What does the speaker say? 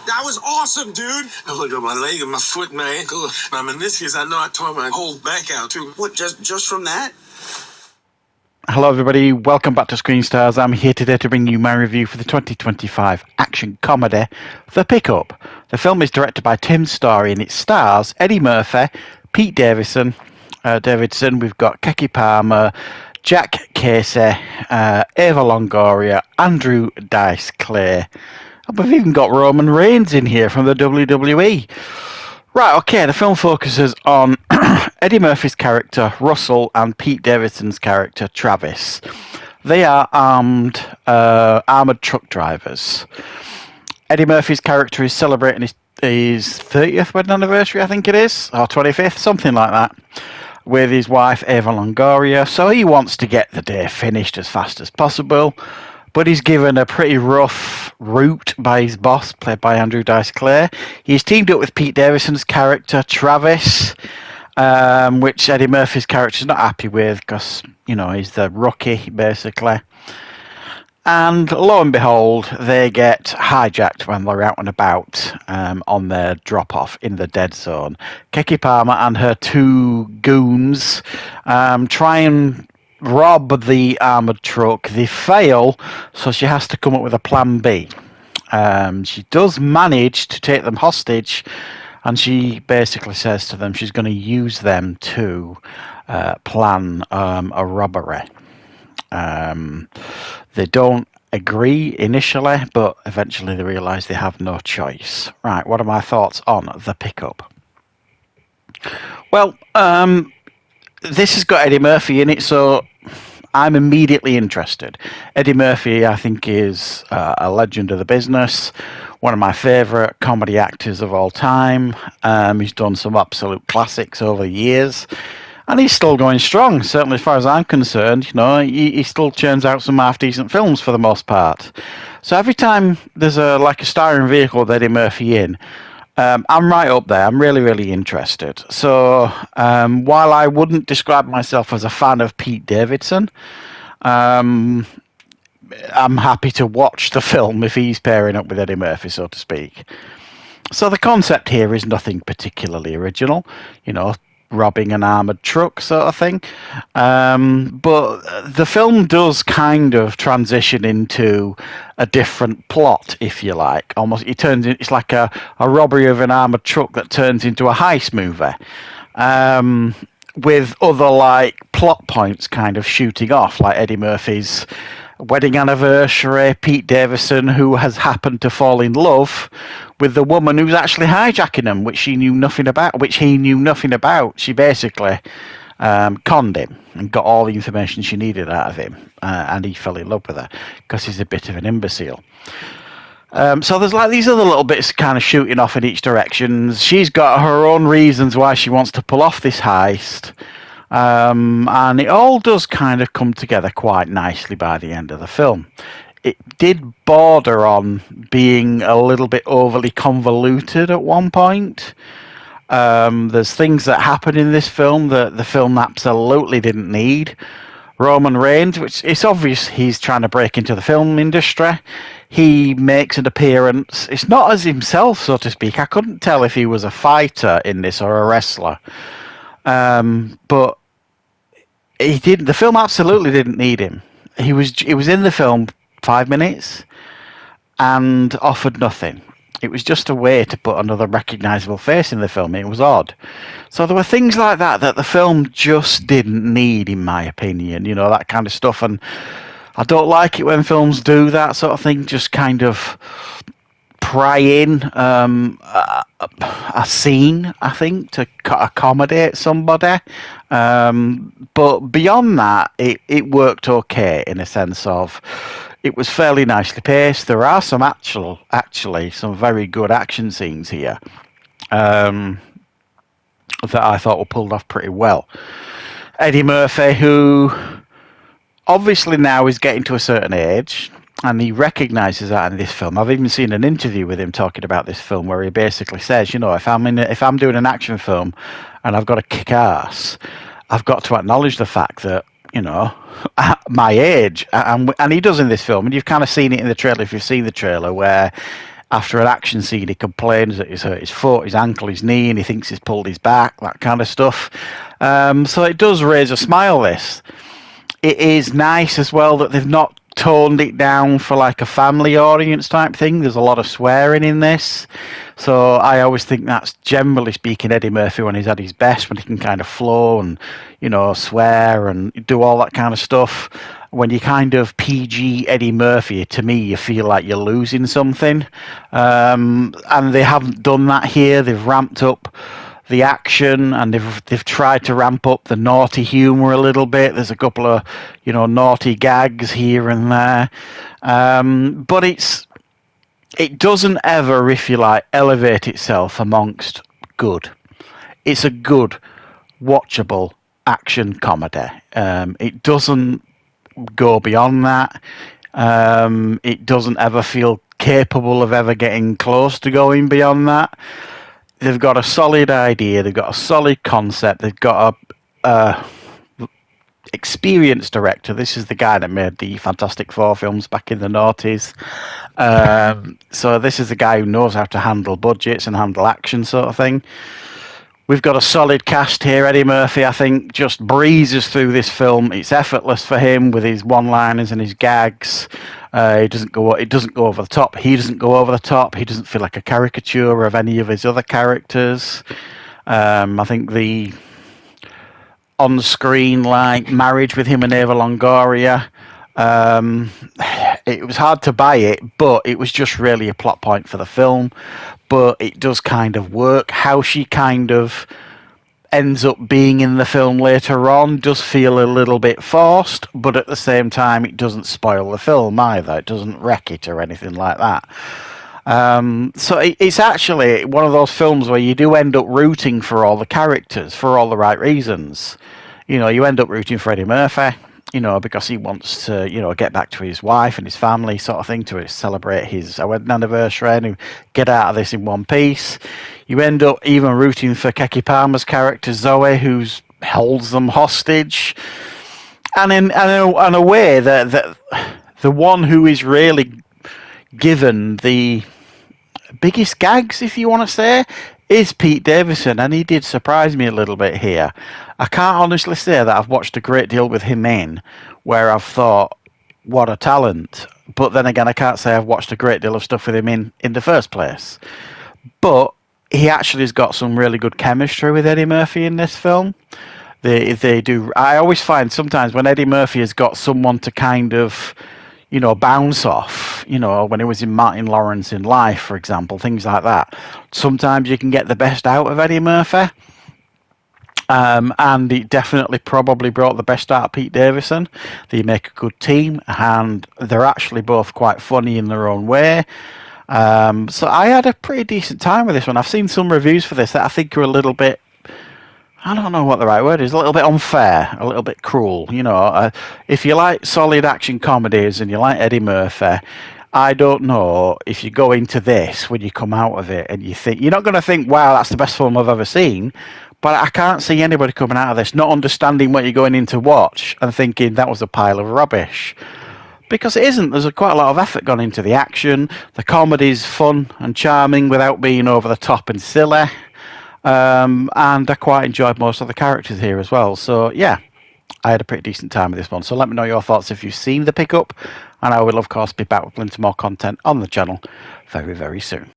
That was awesome, dude. I look at my leg and my foot and my ankle, my meniscus. I know I tore my whole back out, too. What, just from that? Hello everybody, welcome back to Screenstars. I'm here today to bring you my review for the 2025 action comedy, The Pickup. The film is directed by Tim Story and it stars Eddie Murphy, Pete Davidson, we've got Keke Palmer, Jack Casey, Ava Longoria, Andrew Dice Clay, and we've even got Roman Reigns in here from the WWE. Right, okay, the film focuses on Eddie Murphy's character, Russell, and Pete Davidson's character, Travis. They are armored truck drivers. Eddie Murphy's character is celebrating his 30th wedding anniversary, I think it is, or 25th, something like that, with his wife, Ava Longoria. So he wants to get the day finished as fast as possible, but he's given a pretty rough route by his boss, played by Andrew Dice Clay. He's teamed up with Pete Davidson's character, Travis, which Eddie Murphy's character is not happy with because, you know, he's the rookie, basically. And lo and behold, they get hijacked when they're out and about on their drop-off in the dead zone. Keke Palmer and her two goons try and rob the armoured truck. They fail, so she has to come up with a plan B. She does manage to take them hostage, and she basically says to them she's going to use them to plan a robbery. They don't agree initially, but eventually they realise they have no choice. Right, what are my thoughts on The Pickup? Well, this has got Eddie Murphy in it, so I'm immediately interested. Eddie Murphy, I think, is a legend of the business, one of my favourite comedy actors of all time. He's done some absolute classics over the years, and he's still going strong, certainly as far as I'm concerned. You know, he still churns out some half-decent films for the most part. So every time there's a starring vehicle with Eddie Murphy in, I'm right up there. I'm really, really interested. So while I wouldn't describe myself as a fan of Pete Davidson, I'm happy to watch the film if he's pairing up with Eddie Murphy, so to speak. So the concept here is nothing particularly original, you know, robbing an armoured truck sort of thing. But the film does kind of transition into a different plot, if you like. Almost, it's like a robbery of an armoured truck that turns into a heist movie. With other plot points kind of shooting off, like Eddie Murphy's wedding anniversary, Pete Davidson, who has happened to fall in love with the woman who's actually hijacking him, which he knew nothing about. She basically conned him and got all the information she needed out of him, and he fell in love with her because he's a bit of an imbecile. So there's these other little bits kind of shooting off in each direction. She's got her own reasons why she wants to pull off this heist. And it all does kind of come together quite nicely by the end of the film. It did border on being a little bit overly convoluted at one point. There's things that happen in this film that the film absolutely didn't need. Roman Reigns, which it's obvious he's trying to break into the film industry. He makes an appearance. It's not as himself, so to speak. I couldn't tell if he was a fighter in this or a wrestler. But he didn't. The film absolutely didn't need him. He was in the film 5 minutes and offered nothing. It was just a way to put another recognisable face in the film. It was odd. So there were things like that the film just didn't need, in my opinion. You know, that kind of stuff. And I don't like it when films do that sort of thing. Just kind of pry in a scene, I think, to accommodate somebody. But beyond that, it worked okay in a sense of it was fairly nicely paced. There are some actually some very good action scenes here that I thought were pulled off pretty well. Eddie Murphy, who obviously now is getting to a certain age, and he recognises that in this film. I've even seen an interview with him talking about this film where he basically says, you know, if I'm doing an action film and I've got to kick ass, I've got to acknowledge the fact that, you know, at my age, and he does in this film, and you've kind of seen it in the trailer if you've seen the trailer, where after an action scene, he complains that he's hurt his foot, his ankle, his knee, and he thinks he's pulled his back, that kind of stuff. So it does raise a smile, this. It is nice as well that they've not toned it down for like a family audience type thing. There's a lot of swearing in this. So I always think that's, generally speaking, Eddie Murphy when he's at his best, when he can kind of flow and, you know, swear and do all that kind of stuff. When you kind of PG Eddie Murphy, to me, you feel like you're losing something. And they haven't done that here. They've ramped up the action, and they've tried to ramp up the naughty humour a little bit. There's a couple of, you know, naughty gags here and there. But it doesn't ever, if you like, elevate itself amongst good. It's a good, watchable action comedy. It doesn't go beyond that. It doesn't ever feel capable of ever getting close to going beyond that. They've got a solid idea. They've got a solid concept. They've got a experienced director. This is the guy that made the Fantastic Four films back in the noughties. So this is the guy who knows how to handle budgets and handle action, sort of thing. We've got a solid cast here. Eddie Murphy, I think, just breezes through this film. It's effortless for him with his one-liners and his gags. It doesn't go over the top. He doesn't go over the top. He doesn't feel like a caricature of any of his other characters. I think the on-screen like marriage with him and Eva Longoria, it was hard to buy it, but it was just really a plot point for the film. But it does kind of work. How she kind of ends up being in the film later on does feel a little bit forced, but at the same time it doesn't spoil the film either. It doesn't wreck it or anything like that. So it's actually one of those films where you do end up rooting for all the characters for all the right reasons. You know, you end up rooting for Eddie Murphy, you know, because he wants to, you know, get back to his wife and his family, sort of thing, to celebrate his wedding anniversary and get out of this in one piece. You end up even rooting for Keke Palmer's character Zoe, who holds them hostage, and in a way that the one who is really given the biggest gags, if you want to say, is Pete Davidson, and he did surprise me a little bit here. I can't honestly say that I've watched a great deal with him in where I've thought, what a talent. But then again, I can't say I've watched a great deal of stuff with him in the first place. But he actually has got some really good chemistry with Eddie Murphy in this film. They do. I always find sometimes when Eddie Murphy has got someone to kind of, you know, bounce off, you know, when he was in Martin Lawrence in Life, for example, things like that. Sometimes you can get the best out of Eddie Murphy. And it definitely probably brought the best out of Pete Davidson. They make a good team, and they're actually both quite funny in their own way. So I had a pretty decent time with this one. I've seen some reviews for this that I think are a little bit, I don't know what the right word is, a little bit unfair, a little bit cruel. You know, if you like solid action comedies and you like Eddie Murphy, I don't know if you go into this when you come out of it and you think, you're not going to think, wow, that's the best film I've ever seen. But I can't see anybody coming out of this not understanding what you're going in to watch and thinking that was a pile of rubbish. Because it isn't. There's quite a lot of effort gone into the action. The comedy's fun and charming without being over the top and silly. And I quite enjoyed most of the characters here as well. So, yeah, I had a pretty decent time with this one. So let me know your thoughts if you've seen The Pickup. And I will, of course, be back with plenty more content on the channel very, very soon.